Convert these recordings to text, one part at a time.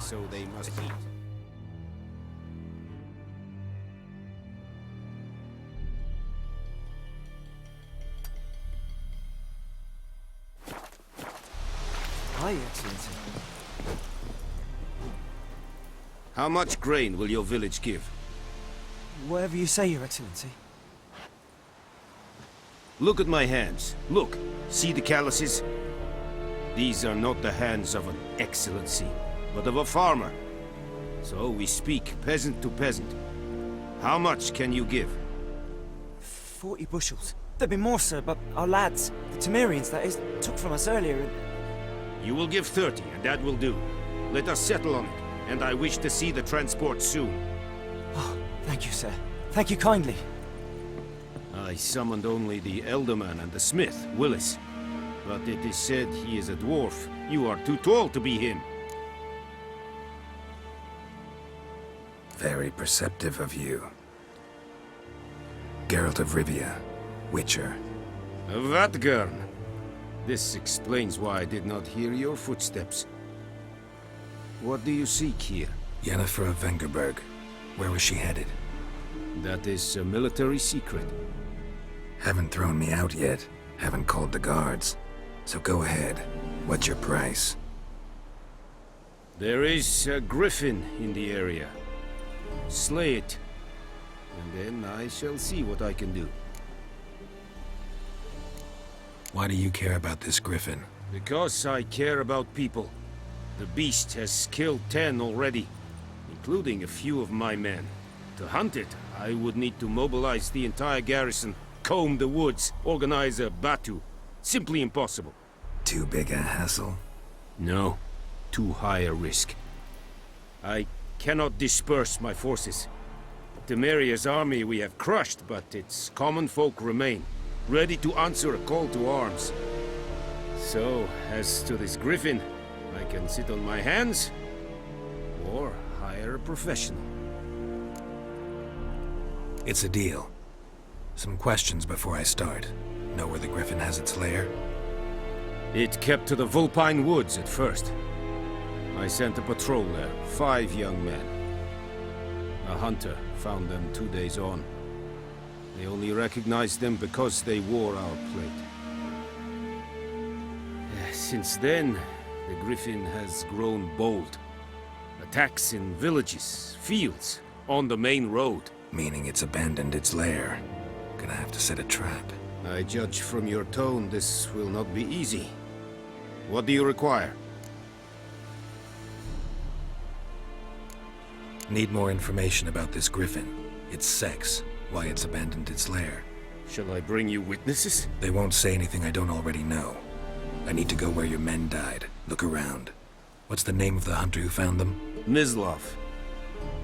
so they must eat. Hi, Excellency. How much grain will your village give? Whatever you say, Your Excellency. Look at my hands. Look. See the calluses? These are not the hands of an excellency, but of a farmer. So we speak peasant to peasant. How much can you give? 40 bushels. There'd be more, sir, but our lads, the Temerians, that is, took from us earlier and... You will give 30, and that will do. Let us settle on it, and I wish to see the transport soon. Oh, thank you, sir. Thank you kindly. I summoned only the Elderman and the smith, Willis. But it is said he is a dwarf. You are too tall to be him. Very perceptive of you. Geralt of Rivia, Witcher. Vatgern. This explains why I did not hear your footsteps. What do you seek here? Yennefer of Vengerberg. Where was she headed? That is a military secret. Haven't thrown me out yet. Haven't called the guards. So go ahead. What's your price? There is a griffin in the area. Slay it, and then I shall see what I can do. Why do you care about this griffin? Because I care about people. The beast has killed 10 already, including a few of my men. To hunt it, I would need to mobilize the entire garrison, comb the woods, organize a batu. Simply impossible. Too big a hassle? No, too high a risk. I cannot disperse my forces. Temeria's army we have crushed, but its common folk remain, ready to answer a call to arms. So, as to this griffin, I can sit on my hands, or hire a professional. It's a deal. Some questions before I start. Know where the griffin has its lair? It kept to the Vulpine Woods at first. I sent a patrol there, 5 young men. A hunter found them 2 days on. They only recognized them because they wore our plate. Since then, the griffin has grown bold. Attacks in villages, fields, on the main road. Meaning it's abandoned its lair. Gonna have to set a trap. I judge from your tone this will not be easy. What do you require? Need more information about this griffin. Its sex, why it's abandoned its lair. Shall I bring you witnesses? They won't say anything I don't already know. I need to go where your men died. Look around. What's the name of the hunter who found them? Mislav.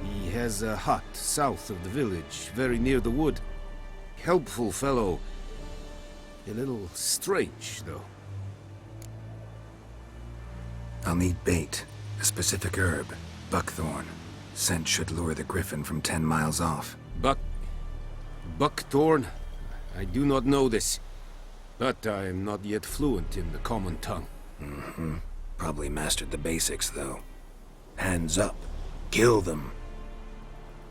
He has a hut south of the village, very near the wood. Helpful fellow. A little strange, though. I'll need bait. A specific herb. Buckthorn. Scent should lure the griffin from 10 miles off. Buckthorn? I do not know this. But I am not yet fluent in the common tongue. Mm-hmm. Probably mastered the basics, though. Hands up. Kill them.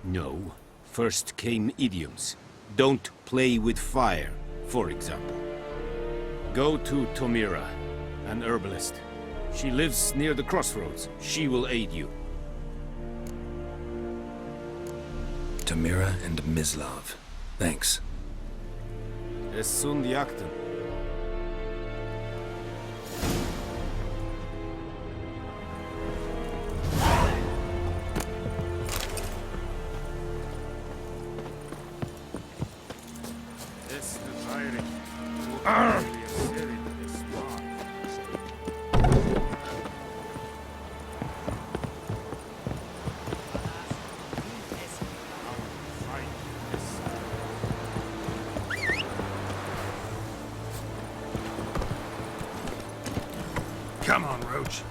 No. First came idioms. Don't play with fire, for example. Go to Tomira, an herbalist. She lives near the crossroads. She will aid you. Tomira and Mislav. Thanks. Esund Yakten. Come on, Roach.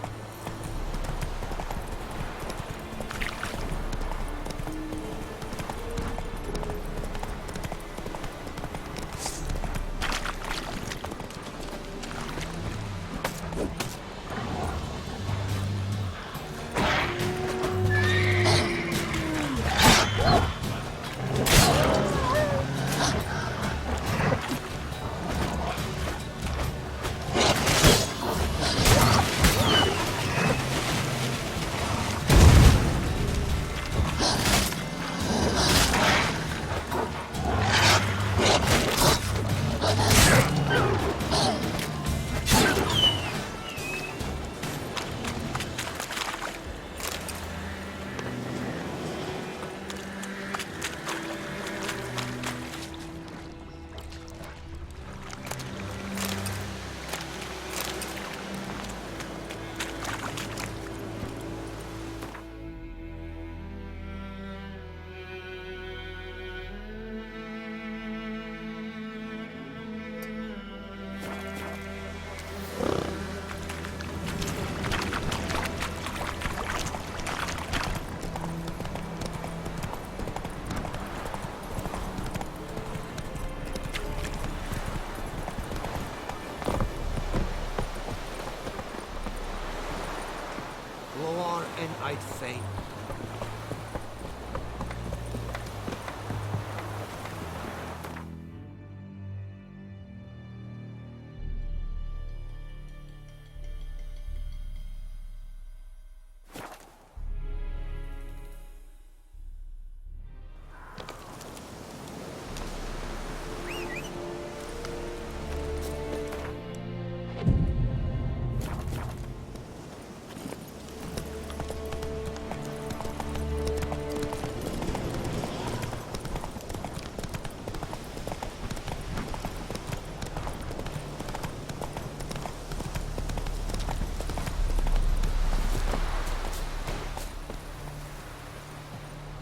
Go on and I'd faint.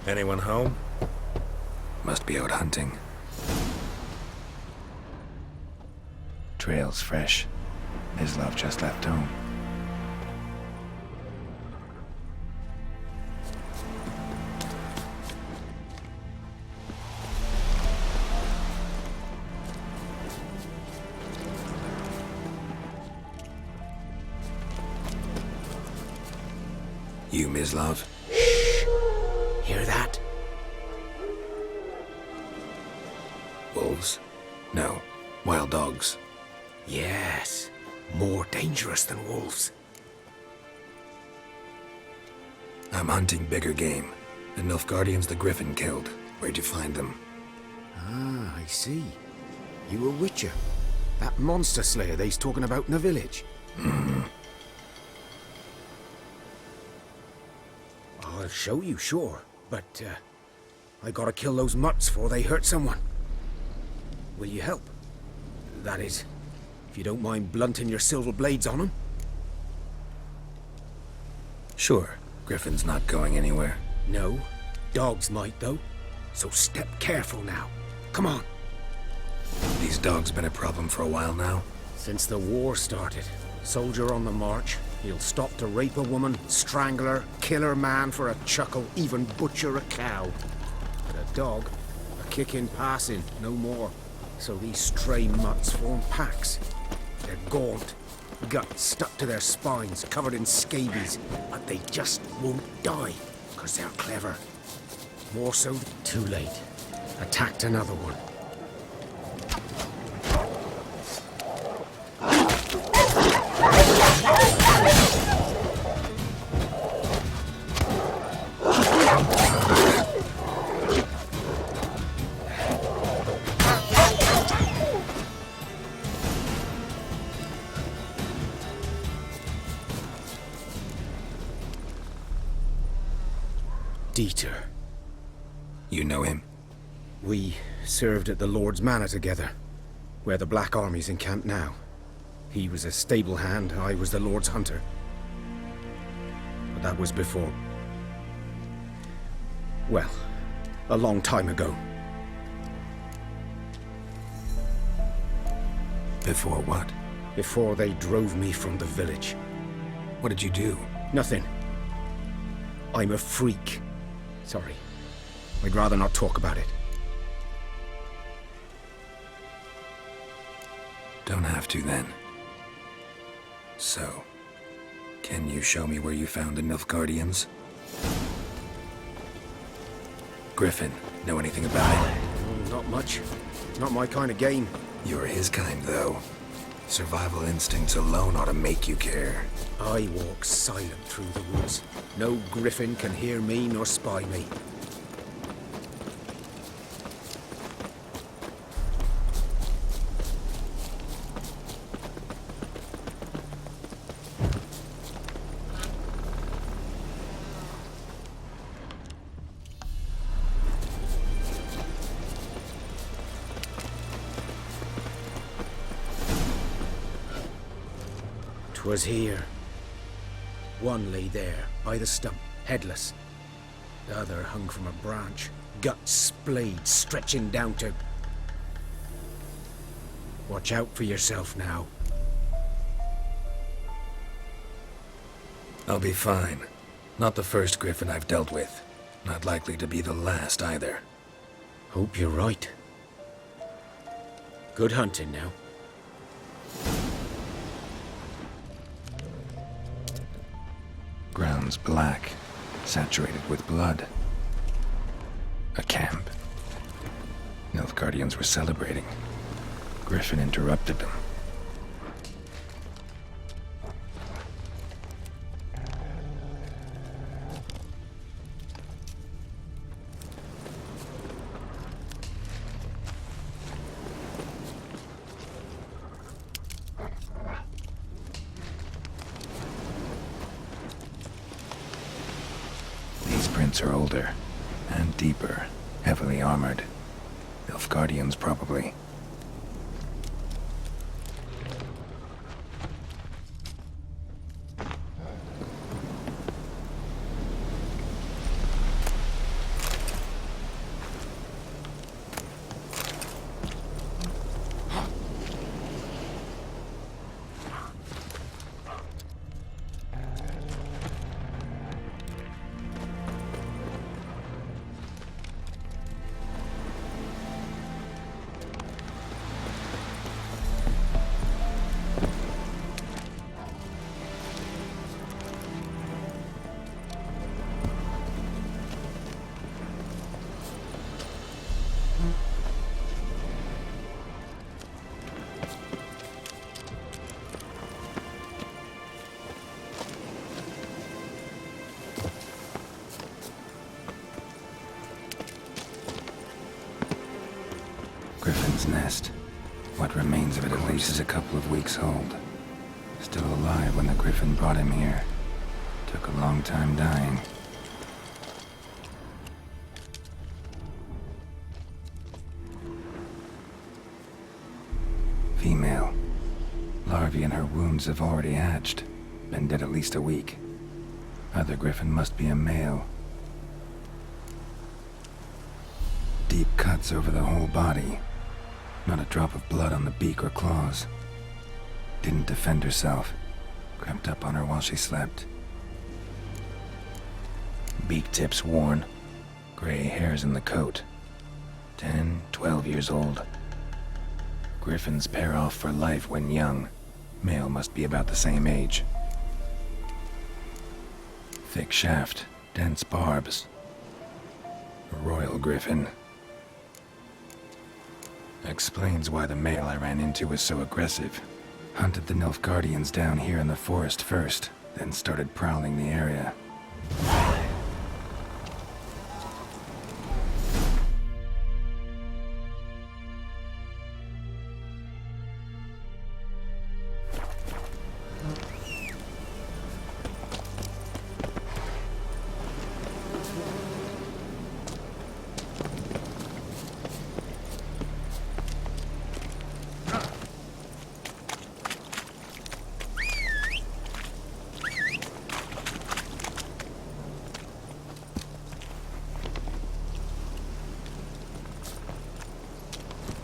Anyone home? Must be out hunting. Trail's fresh. Mislav just left home. You, Mislav? Hear that? Wolves? No. Wild dogs. Yes. More dangerous than wolves. I'm hunting bigger game. The Nilfgaardians the Griffin killed. Where'd you find them? Ah, I see. You a witcher. That monster slayer they's talking about in the village. I'll show you, sure. But, I gotta kill those mutts before they hurt someone. Will you help? That is, if you don't mind blunting your silver blades on them. Sure. Griffin's not going anywhere. No. Dogs might, though. So step careful now. Come on. These dogs been a problem for a while now. Since the war started, soldier on the march, he'll stop to rape a woman, strangle her, kill her man for a chuckle, even butcher a cow. But a dog, a kick in passing, no more. So these stray mutts form packs. They're gaunt, guts stuck to their spines, covered in scabies, but they just won't die, because they're clever. More so, too late. Attacked another one. Dieter. You know him? We served at the Lord's Manor together, where the Black Army's encamped now. He was a stable hand, I was the Lord's hunter. But that was before... well, a long time ago. Before what? Before they drove me from the village. What did you do? Nothing. I'm a freak. Sorry. I'd rather not talk about it. Don't have to then. So, can you show me where you found the Nilfgaardians? Griffin, know anything about it? Not much. Not my kind of game. You're his kind, though. Survival instincts alone ought to make you care. I walk silent through the woods. No griffin can hear me nor spy me. Was here. One lay there, by the stump, headless. The other hung from a branch, guts splayed, stretching down to... Watch out for yourself now. I'll be fine. Not the first Griffin I've dealt with. Not likely to be the last either. Hope you're right. Good hunting now. Grounds black, saturated with blood. A camp. Nilfgaardians were celebrating. Griffin interrupted them. These prints are older and deeper, heavily armored. Nilfgaardians, probably. Griffin's nest. What remains of it at least is a couple of weeks old. Still alive when the Griffin brought him here. Took a long time dying. Female. Larvae in her wounds have already hatched. Been dead at least a week. Other Griffin must be a male. Deep cuts over the whole body. Not a drop of blood on the beak or claws. Didn't defend herself. Crept up on her while she slept. Beak tips worn. Gray hairs in the coat. 10, 12 years old. Griffins pair off for life when young. Male must be about the same age. Thick shaft, dense barbs. A royal griffin. Explains why the male I ran into was so aggressive. Hunted the Nilfgaardians down here in the forest first, then started prowling the area.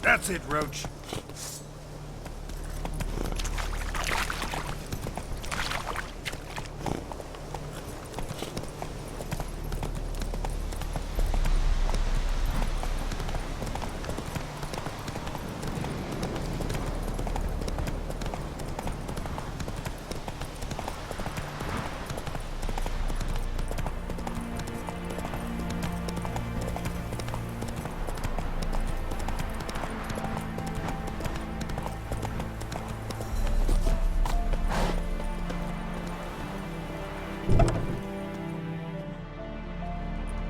That's it, Roach.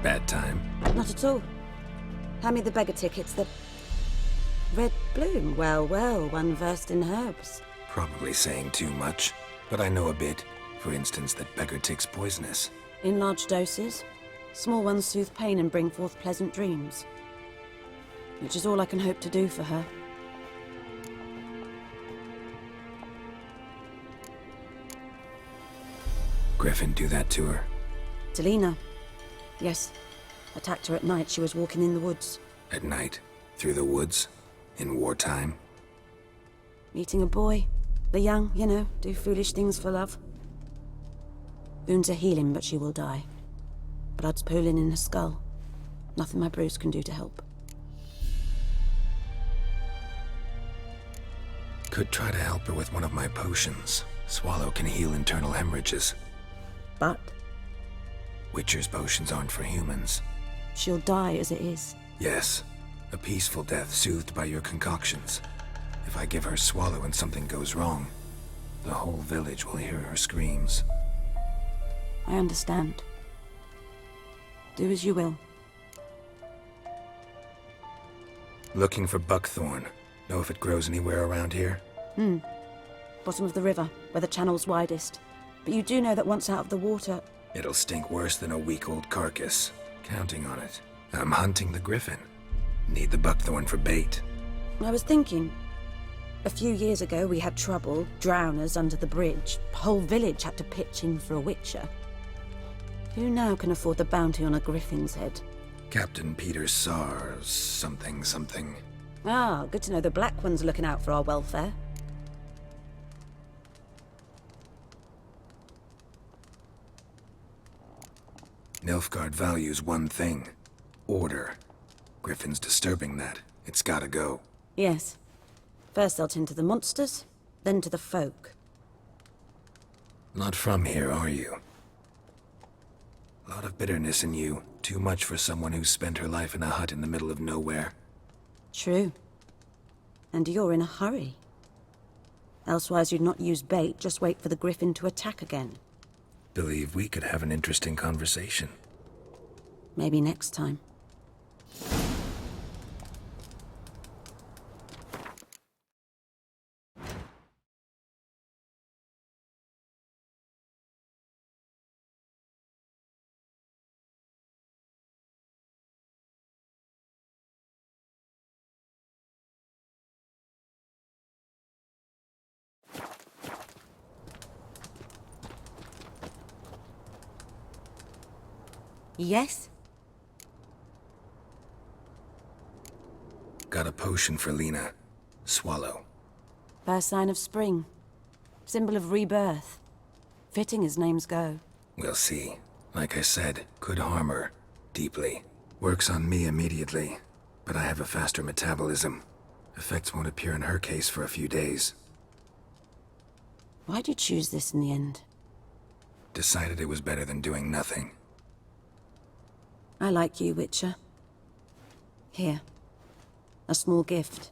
Bad time. Not at all. Hand me the beggar tickets, the red bloom. Well, well, one versed in herbs. Probably saying too much, but I know a bit. For instance, that beggar tick's poisonous. In large doses. Small ones soothe pain and bring forth pleasant dreams. Which is all I can hope to do for her. Griffin do that to her. Delina. Yes. Attacked her at night. She was walking in the woods. At night? Through the woods? In wartime? Meeting a boy. The young, you know, do foolish things for love. Wounds are healing, but she will die. Blood's pooling in her skull. Nothing my brews can do to help. Could try to help her with one of my potions. Swallow can heal internal hemorrhages. But Witcher's potions aren't for humans. she'll die as it is. Yes, a peaceful death soothed by your concoctions. If I give her Swallow and something goes wrong, the whole village will hear her screams. I understand. Do as you will. Looking for buckthorn. Know if it grows anywhere around here? Bottom of the river, where the channel's widest. But you do know that once out of the water... It'll stink worse than a week-old carcass. Counting on it. I'm hunting the griffin. Need the buckthorn for bait. I was thinking... A few years ago we had trouble, drowners under the bridge. The whole village had to pitch in for a witcher. Who now can afford the bounty on a griffin's head? Captain Peter Sar... something. Ah, good to know the Black One's looking out for our welfare. Nilfgaard values one thing. Order. Griffin's disturbing that. It's gotta go. Yes. First they'll tend to the monsters, then to the folk. Not from here, are you? A lot of bitterness in you. Too much for someone who's spent her life in a hut in the middle of nowhere. True. And you're in a hurry. Elsewise you'd not use bait, just wait for the griffin to attack again. Believe we could have an interesting conversation. Maybe next time. Yes? Got a potion for Lena. Swallow. First sign of spring. Symbol of rebirth. Fitting as names go. We'll see. Like I said, could harm her. Deeply. Works on me immediately. But I have a faster metabolism. Effects won't appear in her case for a few days. Why'd you choose this in the end? Decided it was better than doing nothing. I like you, Witcher. Here. A small gift.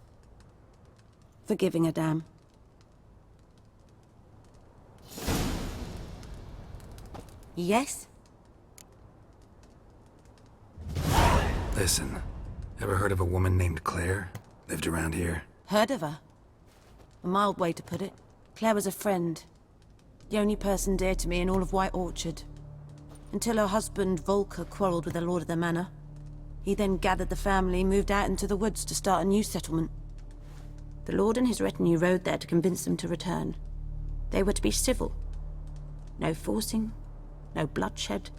For giving a damn. Yes? Listen, ever heard of a woman named Claire? Lived around here? Heard of her? A mild way to put it. Claire was a friend. The only person dear to me in all of White Orchard. Until her husband, Volker, quarreled with the lord of the manor. He then gathered the family, moved out into the woods to start a new settlement. The lord and his retinue rode there to convince them to return. They were to be civil. No forcing, no bloodshed.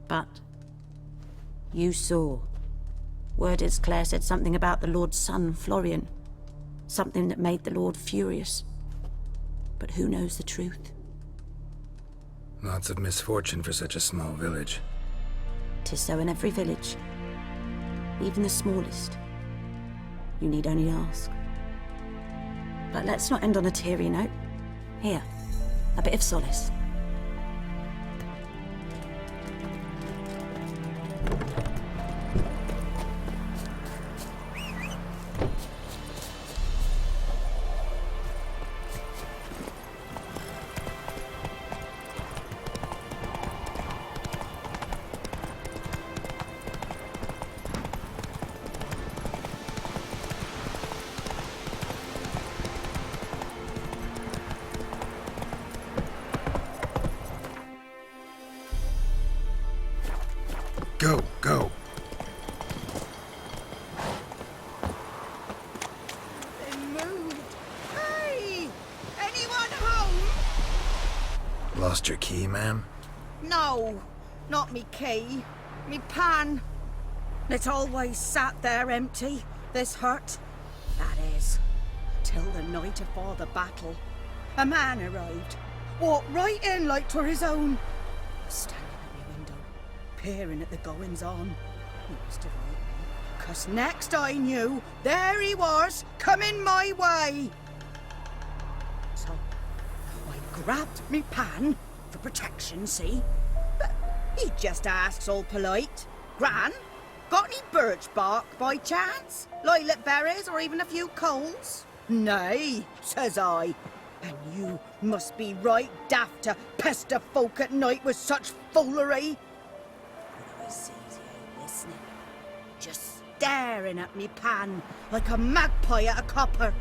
But you saw. Word is Claire said something about the lord's son, Florian. Something that made the lord furious. But who knows the truth? Lots of misfortune for such a small village. 'Tis so in every village. Even the smallest. You need only ask. But let's not end on a teary note. Here, a bit of solace. Go! They moved. Hey! Anyone home? Lost your key, ma'am? No, not me key. Me pan. It's always sat there empty, this hut. That is, till the night afore the battle. A man arrived. Walked right in like 'twere his own. Standing at my window, peering at the goings-on. He must have heard me, 'cause next I knew, there he was, coming my way. So, I grabbed me pan, for protection, see? He just asks all polite. Gran, got any birch bark by chance? Lilac berries or even a few coals? Nay, says I. And you must be right daft to pester folk at night with such foolery. But I sees he ain't listening. Just staring at me pan like a magpie at a copper.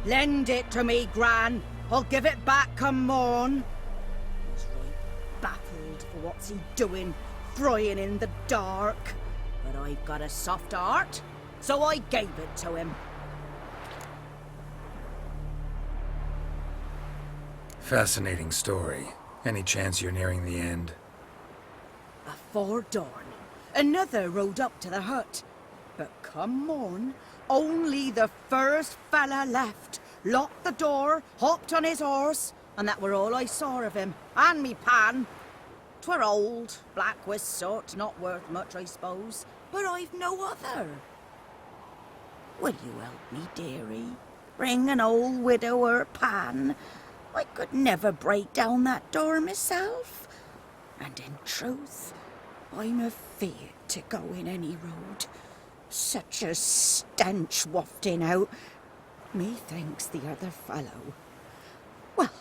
Lend it to me, Gran. I'll give it back come morn. He's right baffled for what's he doing, frying in the dark. But I've got a soft heart, so I gave it to him. Fascinating story. Any chance you're nearing the end? Afore dawn, another rode up to the hut. But come morn, only the first fella left, locked the door, hopped on his horse, and that were all I saw of him, and me pan. 'Twere old, black with soot, not worth much, I suppose, but I've no other. Will you help me, dearie? Bring an old widower pan. I could never break down that door myself. And in truth, I'm afeard to go in any road. Such a stench wafting out. Methinks the other fellow, well,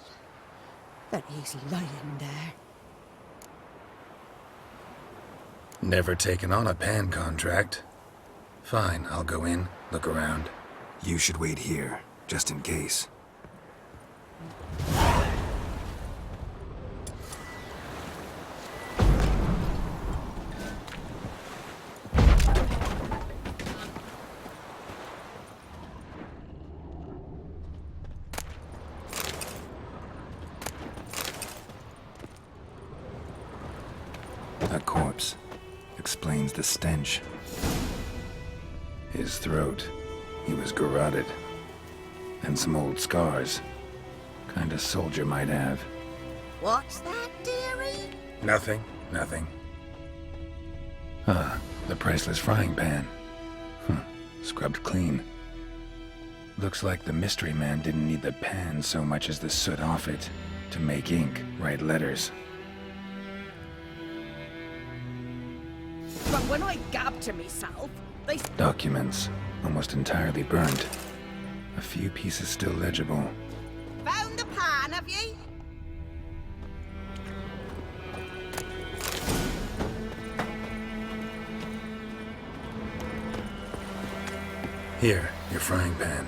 that he's lying there. Never taken on a pan contract. Fine, I'll go in, look around. You should wait here, just in case. A corpse. Explains the stench. His throat. He was garroted. And some old scars. Kind of soldier might have. What's that, dearie? Nothing. Ah, the priceless frying pan. Scrubbed clean. Looks like the mystery man didn't need the pan so much as the soot off it to make ink, write letters. But when I gab to myself, they... Documents, almost entirely burned. A few pieces still legible. Found the pan, have ye? Here, your frying pan.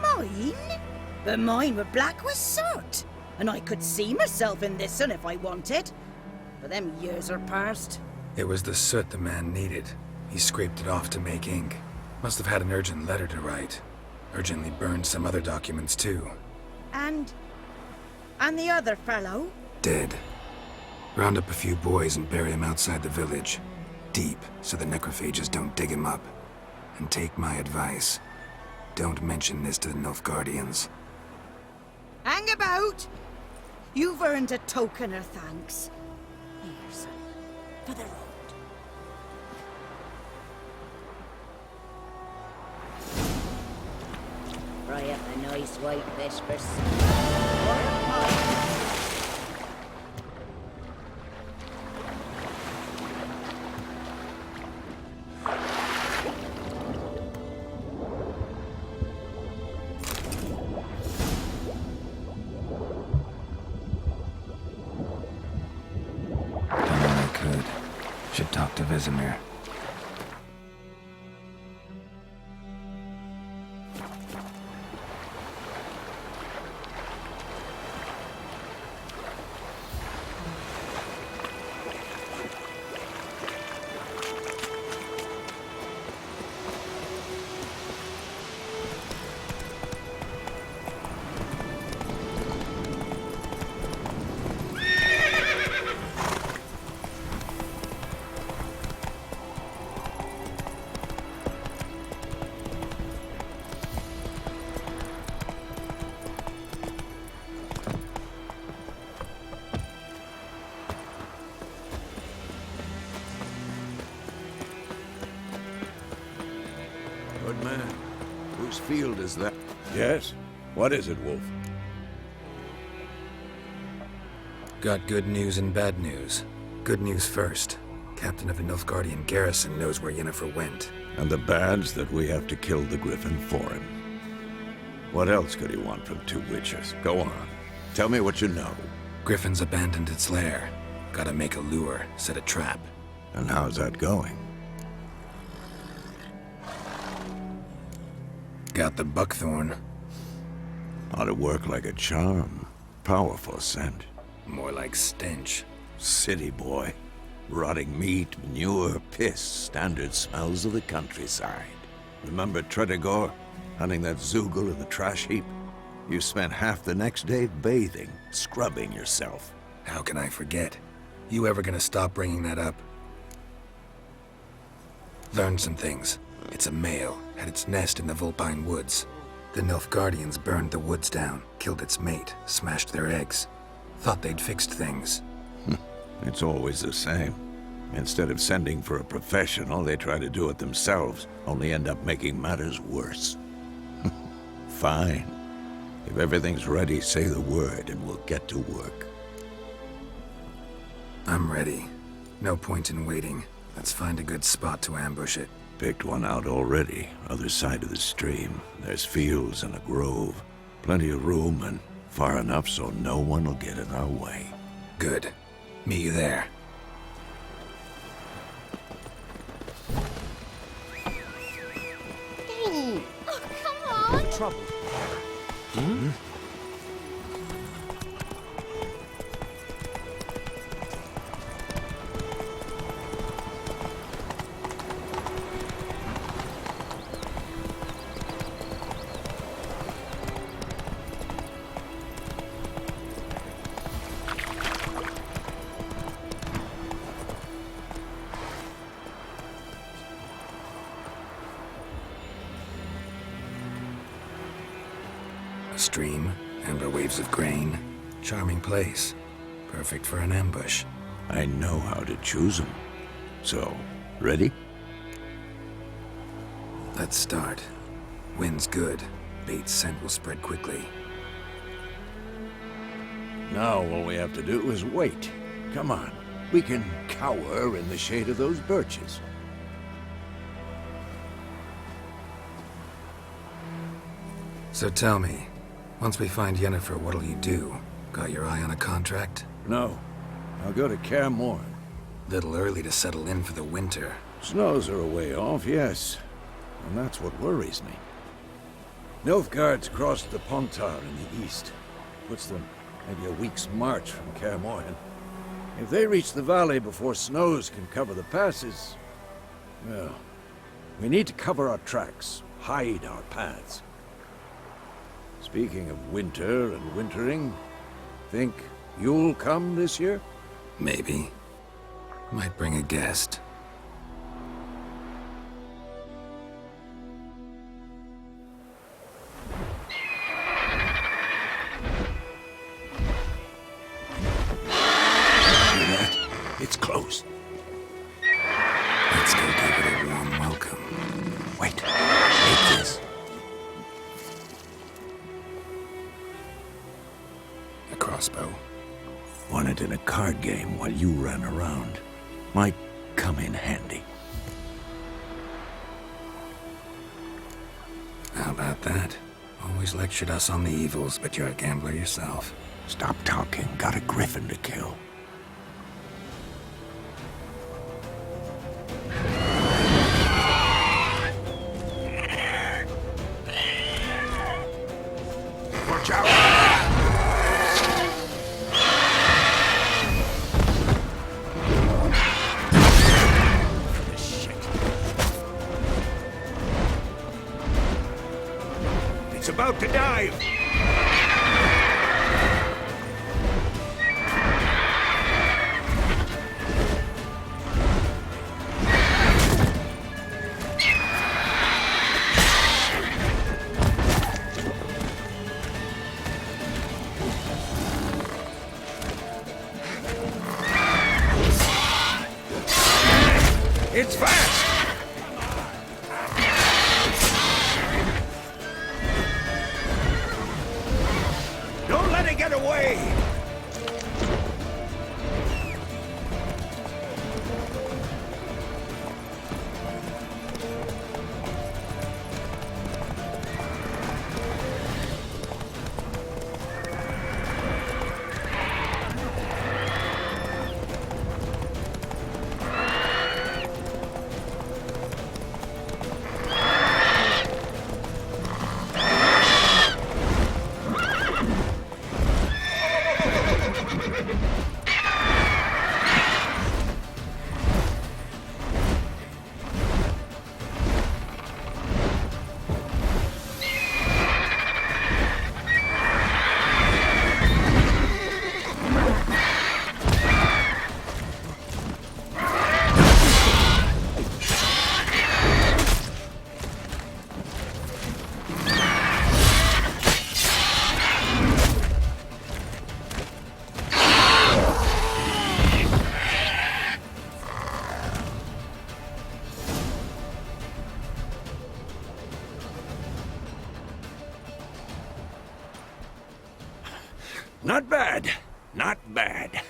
Mine? But mine were black with soot. And I could see myself in this one if I wanted. But them years are past. It was the soot the man needed. He scraped it off to make ink. Must have had an urgent letter to write. Urgently burned some other documents too. And the other fellow? Dead. Round up a few boys and bury him outside the village. Deep, so the necrophages don't dig him up. And take my advice. Don't mention this to the Nilfgaardians. Hang about! You've earned a token of thanks. Here, son, for the road. Fry up a nice white fish for Should talk to Vesemir. Good man. Whose field is that? Yes? What is it, Wolf? Got good news and bad news. Good news first. Captain of the Nilfgaardian garrison knows where Yennefer went. And the bad's that we have to kill the Griffin for him. What else could he want from two witches? Go on. Tell me what you know. Griffin's abandoned its lair. Gotta make a lure, set a trap. And how's that going? Got the buckthorn. Ought to work like a charm. Powerful scent. More like stench. City boy. Rotting meat, manure, piss. Standard smells of the countryside. Remember Tredegor? Hunting that Zoogle in the trash heap? You spent half the next day bathing, scrubbing yourself. How can I forget? You ever gonna stop bringing that up? Learned some things. It's a male, had its nest in the Vulpine Woods. The Nilfgaardians burned the woods down, killed its mate, smashed their eggs. Thought they'd fixed things. It's always the same. Instead of sending for a professional, they try to do it themselves, only end up making matters worse. Fine. If everything's ready, say the word and we'll get to work. I'm ready. No point in waiting. Let's find a good spot to ambush it. Picked one out already, other side of the stream. There's fields and a grove. Plenty of room and far enough so no one will get in our way. Good. Meet you there. Oh, come on! Trouble. A stream, amber waves of grain. Charming place. Perfect for an ambush. I know how to choose them. So, ready? Let's start. Wind's good. Bait's scent will spread quickly. Now all we have to do is wait. Come on. We can cower in the shade of those birches. So tell me, once we find Yennefer, what'll you do? Got your eye on a contract? No. I'll go to Kaer Morhen. Little early to settle in for the winter. Snows are a way off, yes. And that's what worries me. Nilfgaard's crossed the Pontar in the east. Puts them maybe a week's march from Kaer Morhen. If they reach the valley before snows can cover the passes, well, we need to cover our tracks, hide our paths. Speaking of winter and wintering, think you'll come this year? Maybe. Might bring a guest. It's close. Let's go give it a warm welcome. Wait. Take this. A crossbow. Won it in a card game while you ran around. Might come in handy. How about that? Always lectured us on the evils, but you're a gambler yourself. Stop talking. Got a griffin to kill. Watch out! It's about to dive! It's fast! Don't let it get away! Not bad. Not bad.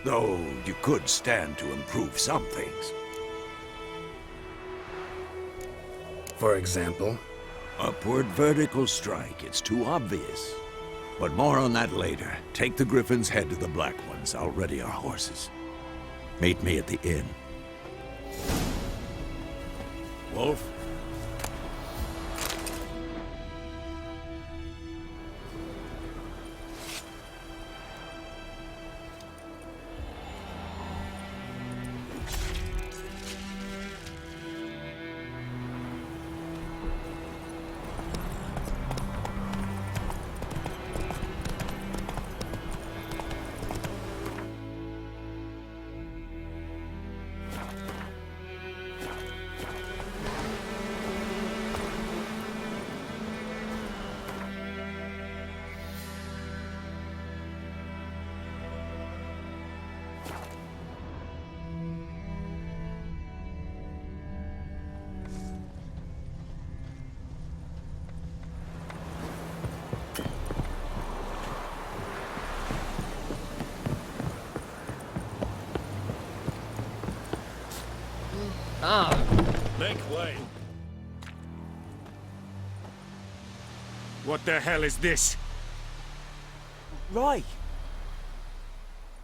Though you could stand to improve some things. For example? Upward vertical strike. It's too obvious. But more on that later. Take the Griffin's head to the Black Ones. I'll ready our horses. Meet me at the inn. Wolf? Make way. What the hell is this? Rye!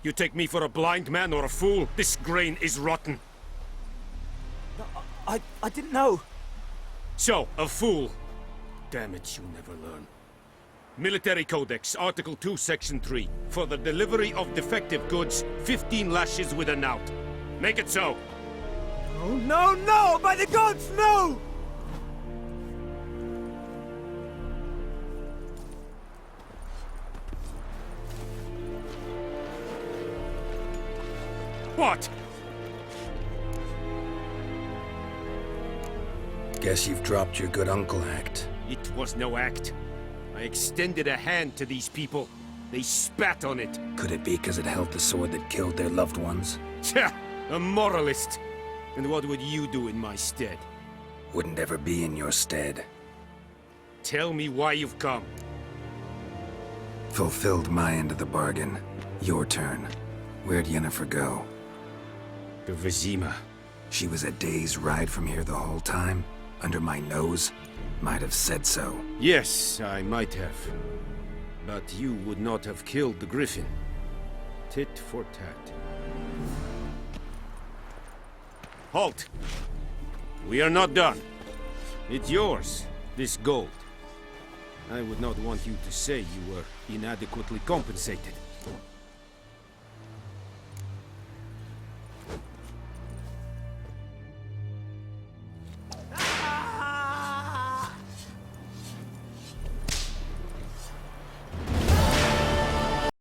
You take me for a blind man or a fool? This grain is rotten. I didn't know. So, a fool. Damn it, you never learn. Military Codex, Article 2, Section 3. For the delivery of defective goods, 15 lashes with a knout. Make it so. Oh, no, no! By the gods, no! What? Guess you've dropped your good uncle act. It was no act. I extended a hand to these people. They spat on it. Could it be because it held the sword that killed their loved ones? Tja, a moralist. And what would you do in my stead? Wouldn't ever be in your stead. Tell me why you've come. Fulfilled my end of the bargain. Your turn. Where'd Yennefer go? To Vizima. She was a day's ride from here the whole time? Under my nose? Might have said so. Yes, I might have. But you would not have killed the Griffin. Tit for tat. Halt! We are not done. It's yours, this gold. I would not want you to say you were inadequately compensated.